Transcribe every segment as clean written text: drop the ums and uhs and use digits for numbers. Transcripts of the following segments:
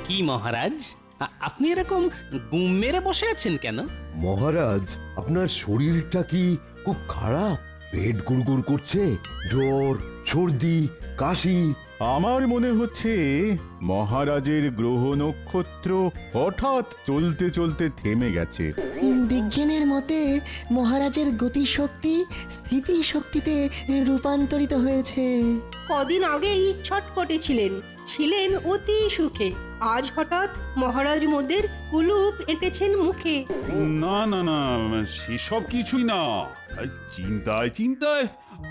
কি মহারাজ, আপনি এরকম গুম মেরে বসে আছেন কেন? মহারাজ, আপনার শরীরটা কি খুব খারাপ? পেট গুড়গুড় করছে, জ্বর, সর্দি, কাশি? আমার মনে হচ্ছে মহারাজের গ্রহ নক্ষত্র হঠাৎ চলতে চলতে থেমে গেছে। বিজ্ঞানের মতে মহারাজের গতিশক্তি স্থিতিশক্তিতে রূপান্তরিত হয়েছে। কদিন আগেই ছটপটে ছিলেন অতি সুখে। আজ হঠাৎ মহারাজ মোদের কুলুপ এঁটেছেন মুখে। না না না, সেসব কিছুই না। চিন্তায় চিন্তায়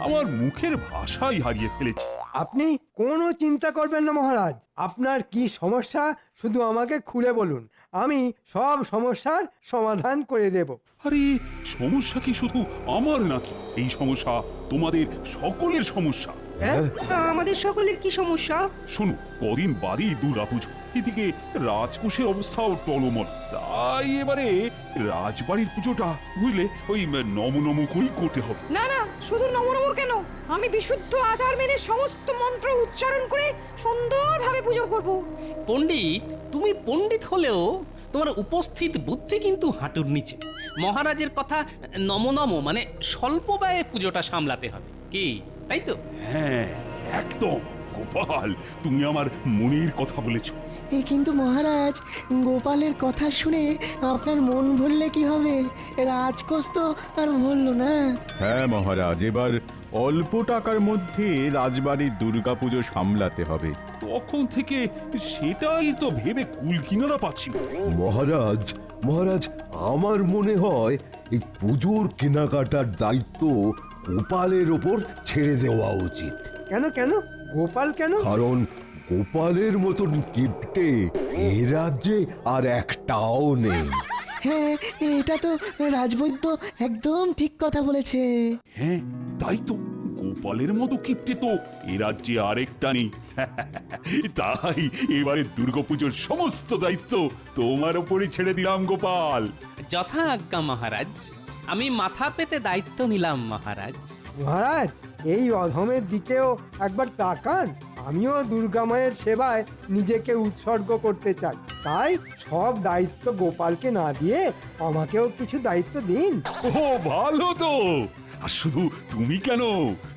আমার মুখের ভাষাই হারিয়ে ফেলেছি। আপনি কোনো চিন্তা করবেন না মহারাজ। আপনার কি সমস্যা শুধু আমাকে খুলে বলুন, আমি সব সমস্যার সমাধান করে দেব। আরে সমস্যা কি শুধু আমার নাকি? এই সমস্যা তোমাদের সকলের সমস্যা। হ্যাঁ? আমাদের সকলের কি সমস্যা? শোনো, কদিন বাদেই দুর্গাপুজো, এদিকে রাজকোষের অবস্থাও টলমল। তাই এবারে রাজবাড়ির পুজোটা বুঝলে ওই নম নম করেই করতে হবে। না না, শুধু নমনমর কেন, আমি বিশুদ্ধ আচার মেনে সমস্ত মন্ত্র উচ্চারণ করে সুন্দরভাবে পুজো করব। পণ্ডিত, তুমি পণ্ডিত হলেও তোমার উপস্থিত বুদ্ধি কিন্তু হাঁটুর নিচে। মহারাজের কথা নম নম মানে স্বল্প ব্যয়ে পুজোটা সামলাতে হবে, কি তাই তো? হ্যাঁ একদম। গোপাল, তুমি আমার মনের কথা বলেছো। কিন্তু মহারাজ, গোপালের কথা শুনে আপনার মন ভরলে কি হবে? রাজকোষ তো আর ভরল না। হ্যাঁ মহারাজ, এবার অল্প টাকার মধ্যে রাজবাড়ির দুর্গাপুজো সামলাতে হবে। তখন থেকে সেটাই তো ভেবে কুল কিনারা পাচ্ছি না। মহারাজ, মহারাজ, আমার মনে হয় এই পুজোর কেনাকাটার দায়িত্ব গোপালের ওপর ছেড়ে দেওয়া উচিত। কেন কেন? গোপাল কেন? কারণ গোপালের মতন কিপ্টে এ রাজ্যে আর একটাও নেই। হ্যাঁ, এটা তো রাজবৈদ্য একদম ঠিক কথা বলেছে। হ্যাঁ তাই তো, গোপালের মতো কিপ্টে তো এ রাজ্যে আরেকটা নেই। তাই এবারে দুর্গাপুজোর সমস্ত দায়িত্ব তোমার উপরে ছেড়ে দিলাম গোপাল। যথা আজ্ঞা মহারাজ, আমি মাথা পেতে দায়িত্ব নিলাম মহারাজ। মহারাজ, এই অধমের দিকেও একবার তাকান। আমিও দুর্গা মায়ের সেবায় নিজেকে উৎসর্গ করতে চাই। তাই সব দায়িত্ব গোপালকে না দিয়ে আমাকেও কিছু দায়িত্ব দিন। ও ভালো তো। আর শুধু তুমি কেন,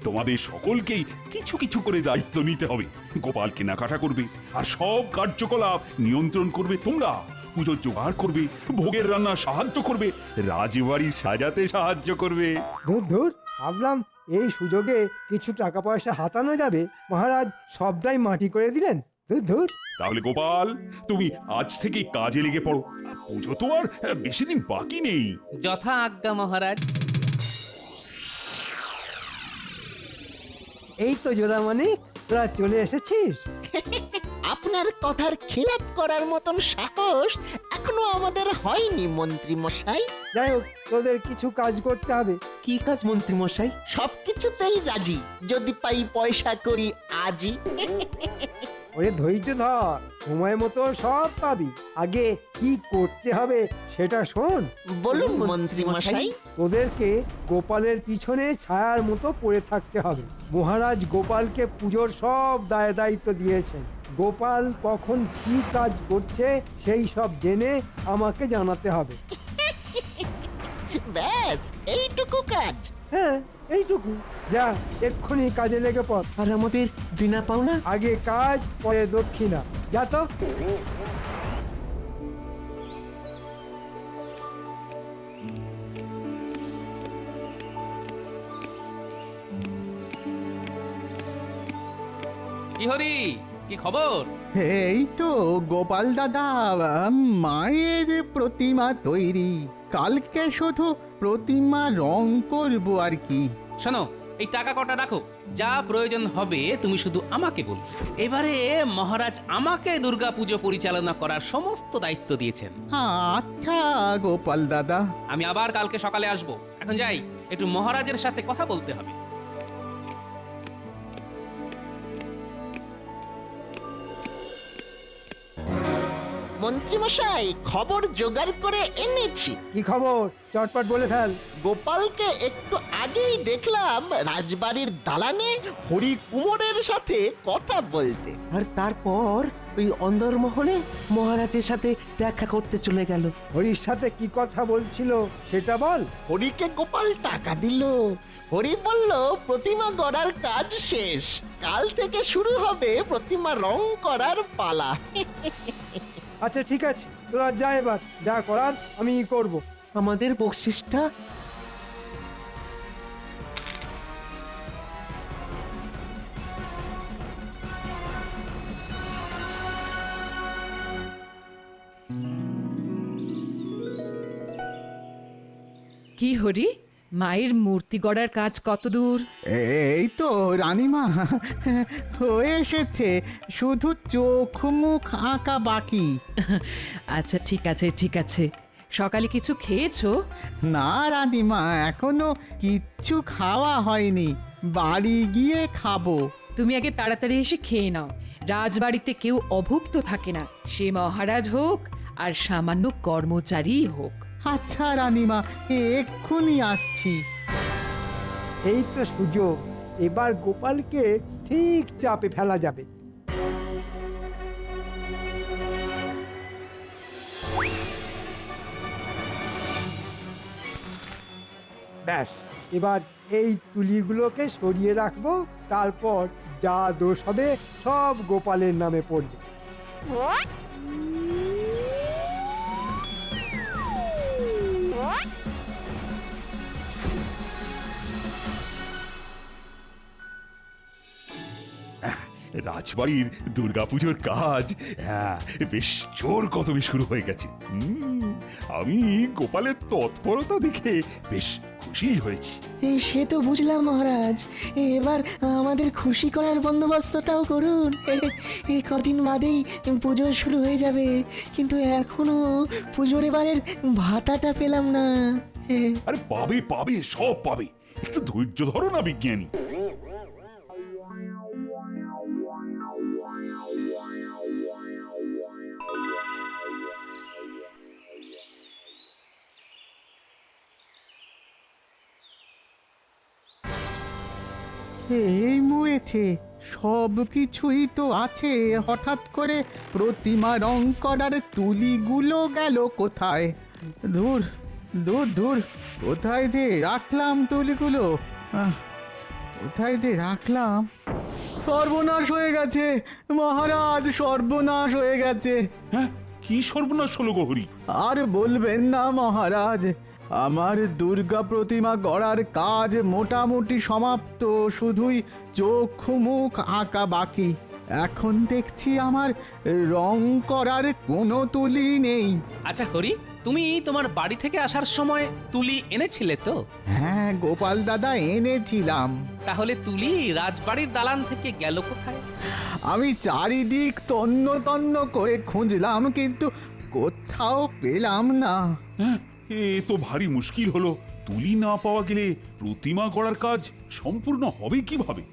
তোমাদের সকলকেই কিছু কিছু করে দায়িত্ব নিতে হবে। গোপাল কেনাকাটা করবে, আর সব কার্যকলাপ নিয়ন্ত্রণ করবে তোমরা। পুজোর জোগাড় করবে, ভোগের রান্না সাহায্য করবে, রাজবাড়ি সাজাতে সাহায্য করবে। ধুর ধুর, ভাবলাম এই সুযোগে কিছু টাকা পয়সা হাতানো যাবে, মহারাজ সবটাই মাটি করে দিলেন। ধুর ধুর। তাহলে গোপাল, তুমি আজ থেকেই কাজে লেগে পড়ো। পুজো তো আর বেশি দিন বাকি নেই। যথা আজ্ঞা মহারাজ। এই তো জোদামণি, তোরা চলে এসেছিস। আপনার কথার খেলাপ করার মতন সাহস এখনো আমাদের হয়নি মন্ত্রী মশাই। যাই হোক, তোদের কিছু কাজ করতে হবে। কি কাজ মন্ত্রী মশাই? সবকিছুতেই রাজি, যদি পাই পয়সা করি আজই। ওরে ধৈর্য ধর, সময় মতো সব পাবি। আগে কি করতে হবে সেটা শোন। বলুন মন্ত্রী মশাই। তোদেরকে গোপালের পিছনে ছায়ার মতো পড়ে থাকতে হবে। মহারাজ গোপালকে পুজোর সব দায় দায়িত্ব দিয়েছেন। গোপাল কখন কি কাজ করছে সেই সব জেনে আমাকে জানাতে হবে। ব্যাস এইটুকু কাজ? হ্যাঁ, এইটুকু। যা, এক্ষুনি কাজে লেগে পড়। আর আমাদের দিনা পাওনা? আগে কাজ, পরে দক্ষিণা। যা তো। কি হরি, কি খবর? এই তো গোপাল দাদা, মায়ের প্রতিমা তৈরি। কালকে শুধু প্রতিমা রং করব আর কি। শোনো, এই টাকা কটা রাখো, যা প্রয়োজন হবে তুমি শুধু আমাকে বলো। এবারে মহারাজ আমাকে দুর্গাপুজো পরিচালনা করার সমস্ত দায়িত্ব দিয়েছেন। আচ্ছা গোপাল দাদা। আমি আবার কালকে সকালে আসব। এখন যাই, একটু মহারাজের সাথে কথা বলতে হবে। মন্ত্রীমশাই, খবর জোগাড় করে এনেছি। কি খবর চটপট বলে ফেল। গোপালকে একটু আগেই দেখলাম রাজবাড়ির দালানে হরি কুমোরের সাথে কথা বলতে। আর তারপর ওই অন্দরমহলে মহারাজের সাথে দেখা করতে চলে গেল। হরির সাথে কি কথা বলছিল সেটা বল। হরিকে গোপাল টাকা দিল। হরি বলল প্রতিমা গড়ার কাজ শেষ, কাল থেকে শুরু হবে প্রতিমা রং করার পালা। আচ্ছা ঠিক আছে, তোরা যা, এবার যা করার আমি করব। আমাদের বকশিসটা কি হরি, মায়ের মূর্তি গড়ার কাজ কত দূর? এই তো রানীমা, হয়ে এসেছে, শুধু চোখ মুখ আঁকা বাকি। আচ্ছা ঠিক আছে ঠিক আছে, সকালে কিছু খেয়েছো? না রানীমা, এখনো কিচ্ছু খাওয়া হয়নি, বাড়ি গিয়ে খাবো। তুমি আগে তাড়াতাড়ি এসে খেয়ে নাও। রাজবাড়িতে কেউ অভুক্ত থাকে না, সে মহারাজ হোক আর সামান্য কর্মচারী হোক। আচ্ছা রানীমা, এক্ষুনি আসছি। এই তো সুযোগ, এবার গোপালকে ঠিক চাপে ফেলা যাবে। ব্যাস, এবার এই তুলিগুলোকে সরিয়ে রাখবো, তারপর যা দোষ হবে সব গোপালের নামে পড়বে। রাজবাড়ির দুর্গাপুজোর কাজ বেশ জোর কদমে শুরু হয়ে গেছে। আমি গোপালের তৎপরতা দেখে বেশ খুশি হয়েছি। সে তো বুঝলাম মহারাজ, এবার আমাদের খুশি করার বন্দোবস্তটাও করুন। এই কদিন বাদেই পুজো শুরু হয়ে যাবে, কিন্তু এখনো পুজোর এবারের ভাতাটা পেলাম না। আরে পাবে পাবে, সব পাবে, একটু ধৈর্য ধরো না বিজ্ঞানী। এই মরেছে, সব কিছুই তো আছে, হঠাৎ করে প্রতিমা রং করার তুলিগুলো গেল কোথায়? দূর দূর দূর, কোথায় যে রাখলাম তুলিগুলো? কোথায় যে রাখলাম? সর্বনাশ হয়ে গেছে মহারাজ, সর্বনাশ হয়ে গেছে। হ্যাঁ, কি সর্বনাশ হলো গহরি? আর বলবেন না মহারাজ, আমার দুর্গা প্রতিমা গড়ার কাজ মোটামুটি সমাপ্ত, শুধুই চোখ মুখ আঁকা বাকি। এখন দেখছি আমার রং করার কোনো তুলি নেই। আচ্ছা হরি, তুমি তোমার বাড়ি থেকে আসার সময় তুলি এনেছিলে তো? হ্যাঁ গোপাল দাদা, এনেছিলাম। তাহলে তুলি রাজবাড়ির দালান থেকে গেল কোথায়? আমি চারিদিক তন্ন তন্ন করে খুঁজলাম, কিন্তু কোথাও পেলাম না। হ্যাঁ, এ তো ভারী মুশকিল হলো। তুলি না পাওয়া গেলে প্রতিমা গড়ার কাজ সম্পূর্ণ হবে কিভাবে?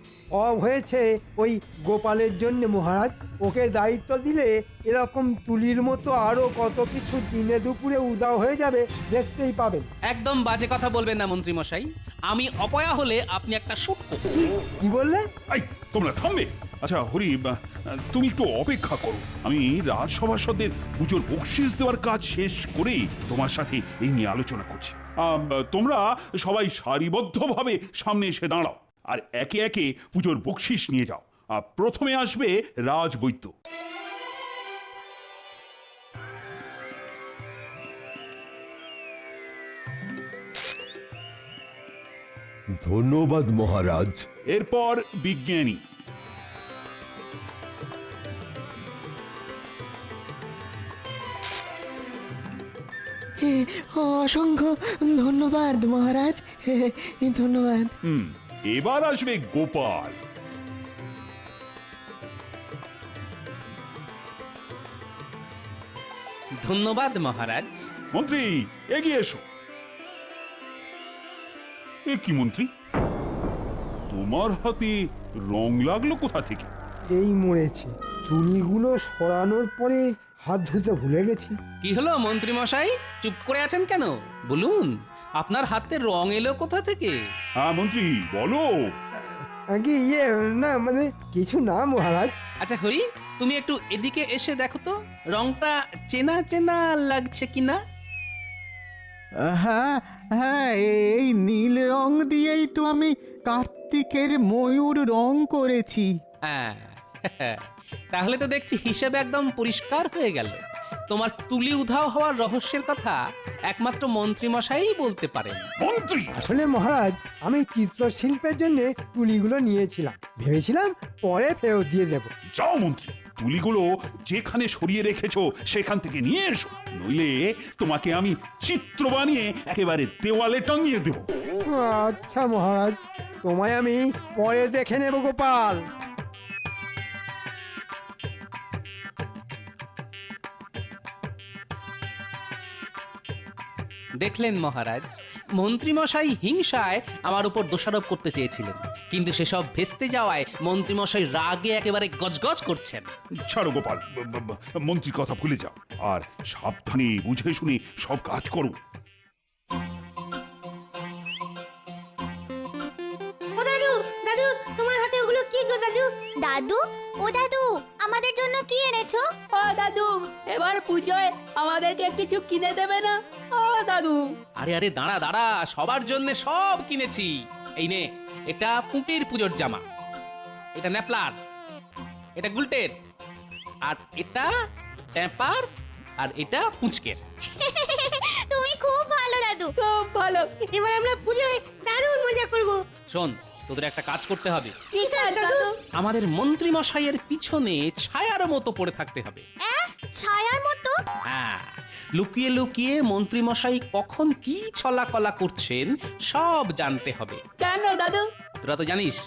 হয়েছে ওই গোপালের জন্য মহারাজ। ওকে দায়িত্ব দিলে এরকম তুলির মতো আরো কত কিছু দিনে দুপুরে উদাও হয়ে যাবে, দেখতেই পাবেন। একদম বাজে কথা বলবেন না মন্ত্রী মশাই, আমি অপয়া হলে আপনি একটা শুটকো। কি বললে? এই, তোমরা থামবে? আচ্ছা হরি, তুমি একটু অপেক্ষা করো, আমি রাজসভাসদের পুজোর বকশিস দেওয়ার কাজ শেষ করেই তোমার সাথে এই নিয়ে আলোচনা করছি। তোমরা সবাই সারিবদ্ধভাবে সামনে এসে দাঁড়াও আর একে একে পুজোর বকশিস নিয়ে যাও। প্রথমে আসবে রাজবৈদ্য। ধন্যবাদ মহারাজ। এরপর বিজ্ঞানী। অসংখ্য ধন্যবাদ মহারাজ, ধন্যবাদ। এবার আসবে গোপাল। ধন্যবাদ মহারাজ। মন্ত্রী, এগিয়ে এসো। এ কি মন্ত্রী, তোমার হাতে রং লাগলো কোথা থেকে? এই মরেছে, তুলিগুলো সরানোর পরে হাত ধুতে ভুলে গেছি। কি হলো মন্ত্রী মশাই, চুপ করে আছেন কেন? বলুন, আপনার হাতে রং এলো কোথা থেকে? হ্যাঁ মন্ত্রী বলো। আগে না মানে কিছু না মহারাজ। আচ্ছা হরি, তুমি একটু এদিকে এসে দেখো তো রংটা চেনা চেনা লাগছে কিনা। হ্যাঁ হ্যাঁ, এই নীল রং দিয়েই তো আমি কার্তিকের ময়ূর রং করেছি। হ্যাঁ, তাহলে তো দেখছি হিসেবে একদম পরিষ্কার হয়ে গেল। তোমার তুলি উধাও হওয়ার রহস্যের কথা একমাত্র মন্ত্রী মশাই বলতে পারেন। মন্ত্রী আসলে মহারাজ, আমি চিত্রশিল্পের জন্য তুলিগুলো নিয়েছিলাম, ভেবেছিলাম পরে ফেরত দিয়ে দেব। যাও মন্ত্রী, তুলিগুলো যেখানে সরিয়ে রেখেছো সেখান থেকে নিয়ে এসো, নইলে তোমাকে আমি চিত্র বানিয়ে একেবারে দেওয়ালে টাঙিয়ে দেব। আচ্ছা মহারাজ, তোমায় আমি পরে দেখে নেব গোপাল। দেখলেন মহারাজ, মন্ত্রীমশাই হিংসায় আমার উপর দোষারোপ করতে চেয়েছিলেন, কিন্তু সেসব ভেস্তে যাওয়ায় মন্ত্রীমশাই রাগে একেবারে গজগজ করছেন। ছাড়ো গোপাল, মন্ত্রীর কথা ভুলে যাও, আর সাবধানে বুঝে শুনে সব কাজ করো। ও দাদু, দাদু তোমার হাতে ওগুলো কি গো দাদু? দাদু, ও দাদু, আমাদের জন্য কি এনেছো? ও দাদু, এবার পুজোয় আমাদেরকে কিছু কিনে দেবে না? ও দাদু। আরে আরে দাঁড়া দাঁড়া, সবার জন্য সব কিনেছি। এই নে, এটা পুঁটির পুজোর জামা, এটা ন্যাপলার, এটা গুলটের, আর এটা ট্যাপার, আর এটা পুঁচকের। তুমি খুব ভালো দাদু, খুব ভালো। এবার আমরা পুজোয় দারুণ মজা করব। শোন, তোদের একটা কাজ করতে হবে। ঠিক আছে দাদু। আমাদের মন্ত্রী মশাইয়ের পিছনে ছায়ার মতো পড়ে থাকতে হবে। ছায়ার মতো? হ্যাঁ, লুকিয়ে লুকিয়ে মন্ত্রী মশাই কখন কি ছলাকলা করছেন সব জানতে হবে। কেন দাদু? তোরা তো জানিস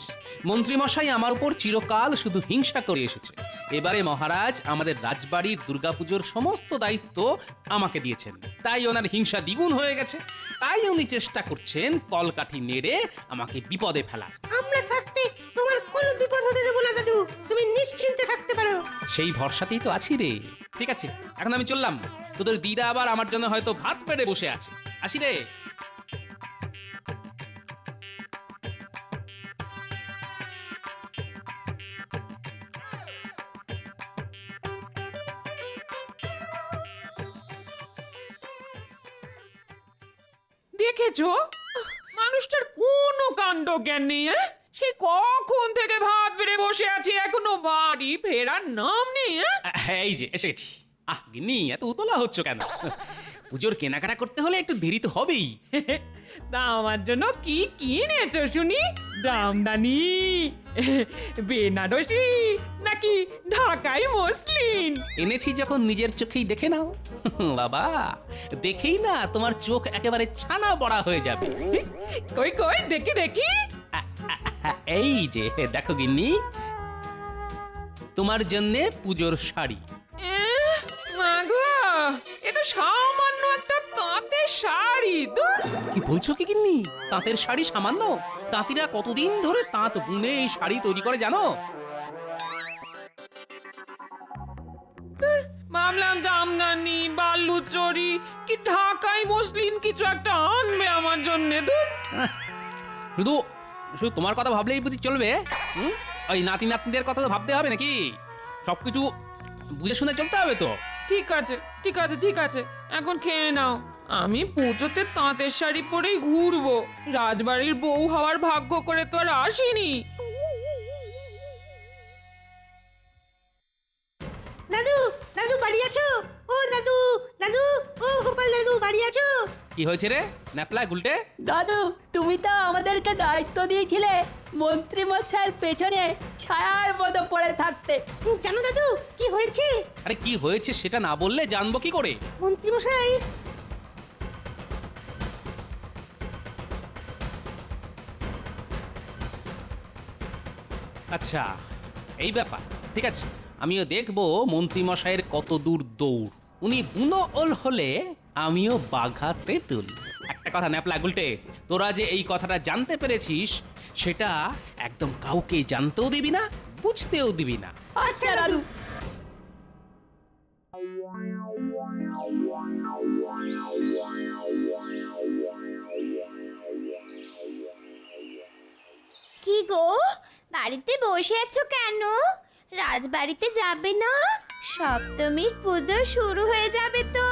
মন্ত্রী মশাই আমার উপর চিরকাল শুধু হিংসা করে এসেছে। এবারে মহারাজ আমাদের রাজবাড়ির দুর্গাপুজোর সমস্ত দায়িত্ব আমাকে দিয়েছেন, তাই ওনার হিংসা দ্বিগুণ হয়ে গেছে। তাই উনি চেষ্টা করছেন কলকাঠি নেড়ে আমাকে বিপদে ফেলার। আমরা থাকতে তোমার কোনো বিপদ হতে দেব না দাদু, তুমি নিশ্চিন্তে থাকতে পারো। সেই ভরসাতেই তো আছি রে। ঠিক আছে, এখন আমি চললাম। তোদের দিদা আবার আমার জন্য হয়তো ভাত পেড়ে বসে আছে। আসি রে। দেখেছো, মানুষটার কোনো কাণ্ড জ্ঞান নেই। সে কখন থেকে ভাত বেড়ে বসে আছে, এখনো বাড়ি ফেরার নাম নেই। এই যে এসে গেছি। আহ গিন্নি, এত উতলা হচ্ছ কেন? পুজোর কেনাকাটা করতে হলে একটু দেরি তো হবেই। তা আমার জন্য কি কিনেছো শুনি? জামদানি, বেনারসি নাকি ঢাকাই মসলিন? এনেছি যখন নিজের চোখেই দেখে নাও। বাবা, দেখেই না তোমার চোখ একেবারে ছানা বড়া হয়ে যাবে। কই কই দেখি দেখি। এই যে দেখো গিন্নি, তোমার জন্য পুজোর শাড়ি। মাগো, এ তো সামান্য একটা তাঁতের শাড়ি। কি বলছো কি গিন্নি? তাঁতের শাড়ি সামান্য? তাঁতিরা কতদিন ধরে তাঁত বুনে এই শাড়ি তৈরি করে জানো? ভাবলাম জামদানি, বালুচরি কি ঢাকাই মসলিন কিছু একটা আনবে আমার জন্য। শুধু শুধু তোমার কথা ভাবলেই বুঝি চলবে? ওই নাতি নাতনিদের কথা তো ভাবতে হবে নাকি? সবকিছু বুঝে শুনে চলতে হবে তো। ঠিক আছে ঠিক আছে ঠিক আছে, এখন খেয়ে নাও। আমি পুজোতে তাঁতের শাড়ি পরেই ঘুরবো, রাজবাড়ির বউ হওয়ার ভাগ্য করে তো আর আসিনি। দাদু, দাদু বাড়ি আছো? ও দাদু, দাদু, ও গোপাল দাদু বাড়ি আছো? কি হয়েছে রে ন্যাপলা গুলটে? দাদু, তুমি তো আমাদেরকে দায়িত্ব দিয়েছিলে মন্ত্রী মশাইয়ের পেছনে ছায়ার মতো পড়ে থাকতে। জানো দাদু কি হয়েছে? আরে কি হয়েছে সেটা না বললে জানবো কি করে? মন্ত্রী মশাই আচ্ছা, এই ব্যাপার। ঠিক আছে, আমিও দেখবো মন্ত্রী মশাইয়ের কত দূর দৌড়। উনি বুনো ওল হলে আমিও বাঘা তেঁতুল। একটা কথা ন্যাপলা গুলটে, তোরা যে এই কথাটা জানতে পেরেছিস সেটা একদম কাউকে জানতেও দিবি না, বুঝতেও দিবি না। আচ্ছা দাদু। বাড়িতে বসে আছো কেন? রাজবাড়িতে যাবে না? সপ্তমীর পুজো শুরু হয়ে যাবে তো।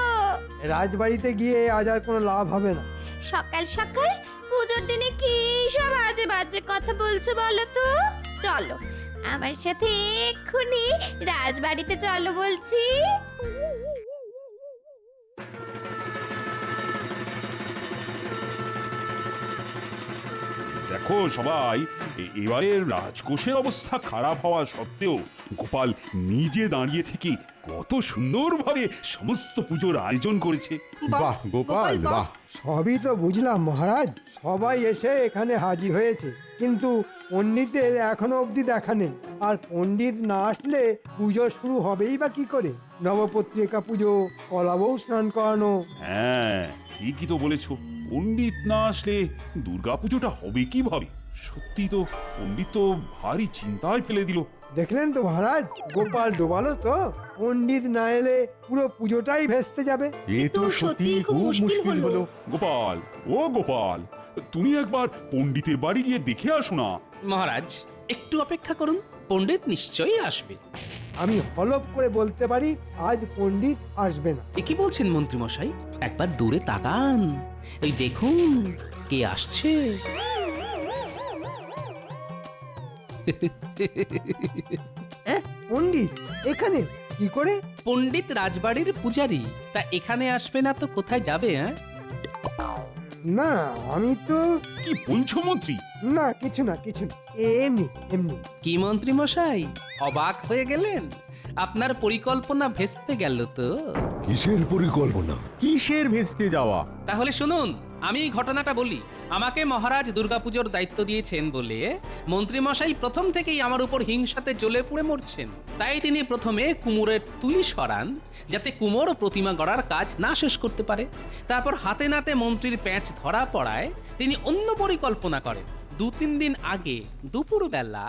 রাজবাড়িতে গিয়ে আজ আর কোনো লাভ হবে না। সকাল সকাল পুজোর দিনে কি সব আজে বাজে কথা বলছো বলো তো? চলো আমার সাথে এক্ষুনি রাজবাড়িতে চলো বলছি। দেখো সবাই, এবারে রাজকোষের অবস্থা খারাপ হওয়া সত্ত্বেও গোপাল নিজে দাঁড়িয়ে থেকে কত সুন্দরভাবে সমস্ত পুজোর আয়োজন করেছে। বাহ গোপাল বাহ। সবই তো বুঝলাম মহারাজ, সবাই এসে এখানে হাজির হয়েছে, কিন্তু পণ্ডিতের এখনো অবধি দেখা নেই। আর পণ্ডিত না আসলে পুজো শুরু হবেই বা কি করে? নবপত্রিকা পুজো, কলাবউ স্নান করানো। হ্যাঁ, ঠিকই তো বলেছো। পণ্ডিত না আসলে দুর্গাপুজোটা হবে কিভাবে? সত্যি তো, পণ্ডিত তো ভারী চিন্তায় ফেলে দিল। দেখলেন তো মহারাজ, গোপাল ডোবালো তো। পণ্ডিত না এলে পুরো পুজোটাই ভেস্তে যাবে। এ তো সত্যি খুব মুশকিল হলো। গোপাল, ও গোপাল, তুমি একবার পণ্ডিতের বাড়ি গিয়ে দেখে আসো না। মহারাজ একটু অপেক্ষা করুন, পণ্ডিত নিশ্চয়ই আসবে। আমি হলফ করে বলতে পারি আজ পণ্ডিত আসবে না। এ কি বলছেন মন্ত্রী মশাই? একবার দূরে তাকান, এই দেখুন কে আসছে। পণ্ডিত এখানে কি করে? পণ্ডিত রাজবাড়ির পূজারী, তা এখানে আসবে না তো কোথায় যাবে? হ্যাঁ, না আমি তো কি বলছো মন্ত্রী? না, কিছু না কিছু না, এমনি এমনি। কি মন্ত্রী মশাই অবাক হয়ে গেলেন? আপনার পরিকল্পনা ভেস্তে গেল তো? কিসের পরিকল্পনা? কিসের ভেস্তে যাওয়া? তাহলে শুনুন, আমি এই ঘটনাটা বলি। আমাকে মহারাজ দুর্গাপুজোর দায়িত্ব দিয়েছেন বলে মন্ত্রী মশাই প্রথম থেকেই আমার উপর হিংসাতে জ্বলে পুড়ে মরছেন। তাই তিনি প্রথমে কুমোরের তুলি সরান, যাতে কুমোর প্রতিমা গড়ার কাজ না শেষ করতে পারে। তারপর হাতে নাতে মন্ত্রীর প্যাঁচ ধরা পড়ায় তিনি অন্য পরিকল্পনা করেন। 2-3 দিন আগে দুপুরবেলা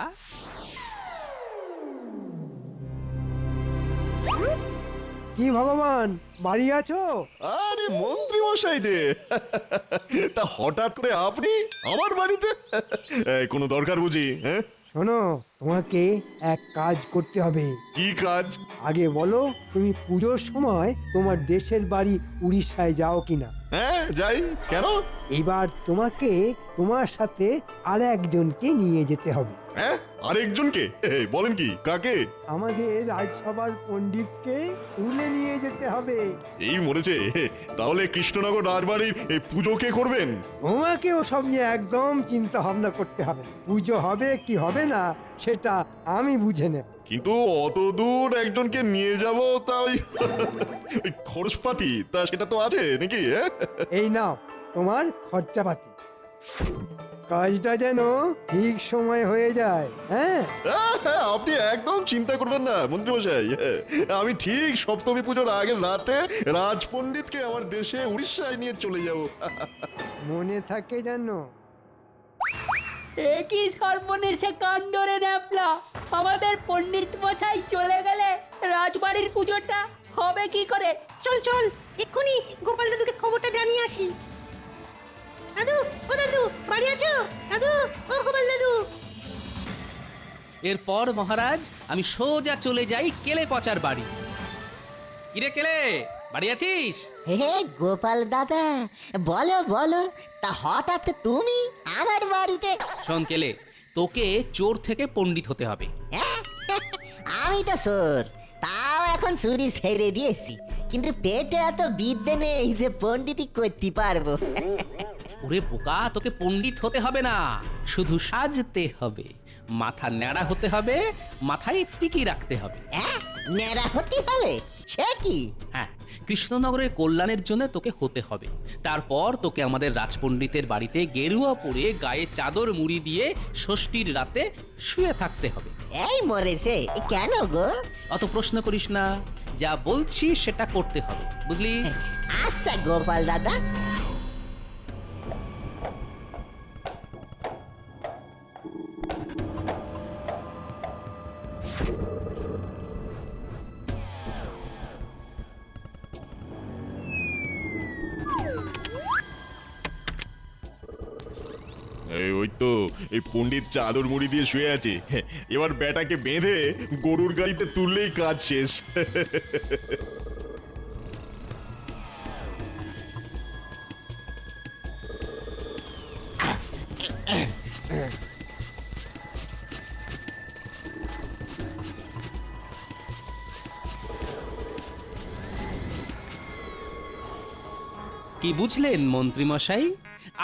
কি ভগবান, বাড়ি আছো? আরে মন্ত্রী মশাই যে, তা হঠাৎ করে আপনি আমার বাড়িতে? কোনো দরকার বুঝি? হ্যাঁ শোনো, তোমাকে এক কাজ করতে হবে। কি কাজ? আগে বলো, তুমি পুজোর সময় তোমার দেশের বাড়ি উড়িষ্যায় যাও কিনা? হ্যাঁ যাই। কেন? এবার তোমাকে তোমার সাথে আর একজনকে নিয়ে যেতে হবে। হ্যাঁ, আরেকজনকে? বলেন কি, কাকে? আমাদের রাজসভার পণ্ডিতকে তুলে নিয়ে যেতে হবে। এই মরেছে, তাহলে কৃষ্ণনগর রাজবাড়ির এই পুজো কে করবেন? তোমাকে ওসব নিয়ে একদম চিন্তা ভাবনা করতে হবে না। পুজো হবে কি হবে না সেটা আমি বুঝে নেব। কিন্তু অত দূর একজনকে নিয়ে যাব, তা ওই খরচপাতি তা সেটা তো আছে নাকি? এই নাও তোমার খরচাপাতি। কাজটা যেন ঠিক সময় হয়ে যায়। হ্যাঁ, আপনি একদম চিন্তা করবেন না মন্ত্রী মশাই। আমি ঠিক সপ্তমী পুজোর আগের রাতে রাজপণ্ডিতকে আমার দেশে উড়িষ্যায় নিয়ে চলে যাব। মনে থাকে যেন। এ কি সর্বনেশে কাণ্ড রে ন্যাপলা! আমাদের পণ্ডিত মশাই চলে গেলে রাজবাড়ির পুজোটা হবে কি করে? চল চল, এক্ষুনি গোপাল দাদুকে খবরটা জানিয়ে আসি। দাদু, ও দাদু, বাড়ি আছো? দাদু, ও গোপাল দাদু। এরপর মহারাজ আমি সোজা চলে যাই কেলে পচার বাড়ি। কিরে কেলে, বাড়ি আছিস? হে গোপাল দাদা, বলো বলো, তা হঠাৎ তুমি আমার বাড়িতে? শোন কেলে, তোকে চোর থেকে পণ্ডিত হতে হবে। আমি তো চোর, তাও এখন চুরি ছেড়ে দিয়েছি, কিন্তু পেটে এত বিদ্যে নেই যে পণ্ডিতই করতে পারবো। ওরে বোকা, তোকে পণ্ডিত হতে হবে না, শুধু সাজতে হবে। মাথা ন্যাড়া হতে হবে, মাথায় টিকি রাখতে হবে। ন্যাড়া হতে হবে? সে কি? হ্যাঁ, কৃষ্ণনগরের কল্যাণের জন্য তোকে হতে হবে। তারপর তোকে আমাদের রাজপণ্ডিতের বাড়িতে গেরুয়া পরে গায়ে চাদর মুড়ি দিয়ে ষষ্ঠীর রাতে শুয়ে থাকতে হবে। এই মরেছে, কেন গো? অত প্রশ্ন করিস না, যা বলছি সেটা করতে হবে, বুঝলি? আচ্ছা গোপাল দাদা। ওই তো এই পণ্ডিত চাদর মুড়ি দিয়ে শুয়ে আছে, এবার বেটাকে বেঁধে গরুর গাড়িতে তুললেই কাজ শেষ। কি বুঝলেন মন্ত্রী মশাই?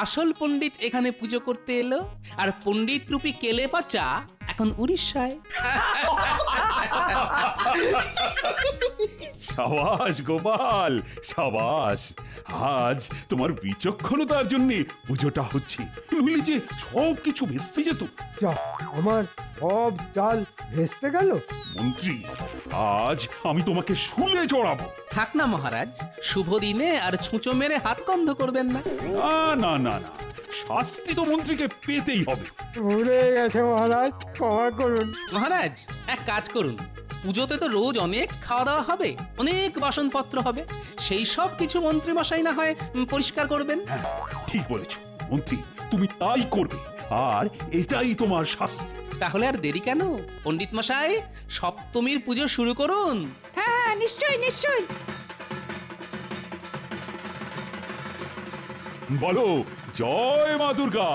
আসল পণ্ডিত এখানে পুজো করতে এলো, আর পণ্ডিত রূপী কেলে পচা এখন উড়িষ্যায়। সাবাস গোপাল, সাবাস। আজ তোমার বিচক্ষণতার জন্য পুজোটা হচ্ছে, নইলে যে সব কিছু ভেস্তে যেত। যা, আমার সব চাল ভেস্তে গেল। মন্ত্রী, আজ আমি তোমাকে শুলে চড়াবো। থাক না মহারাজ, শুভ দিনে আর ছুঁচো মেরে হাত বন্ধ করবেন না। না না না না, শাস্তি তো মন্ত্রীকে পেতেই হবে। ভুলে গেছে মহারাজ, ক্ষমা করুন। মহারাজ এক কাজ করুন, পুজোতে তো রোজ অনেক খাওয়া দাওয়া হবে, অনেক বাসনপত্র হবে, সেই সব কিছু মন্ত্রী মশাই না হয় পরিষ্কার করবেন। হ্যাঁ, ঠিক বলেছ মন্ত্রী, তুমি তাই করবে, আর এটাই তোমার শাস্তি। তাহলে আর দেরি কেন, পণ্ডিত মশাই সপ্তমীর পুজো শুরু করুন। হ্যাঁ নিশ্চয়ই নিশ্চয়ই। বলো জয় মা দুর্গা।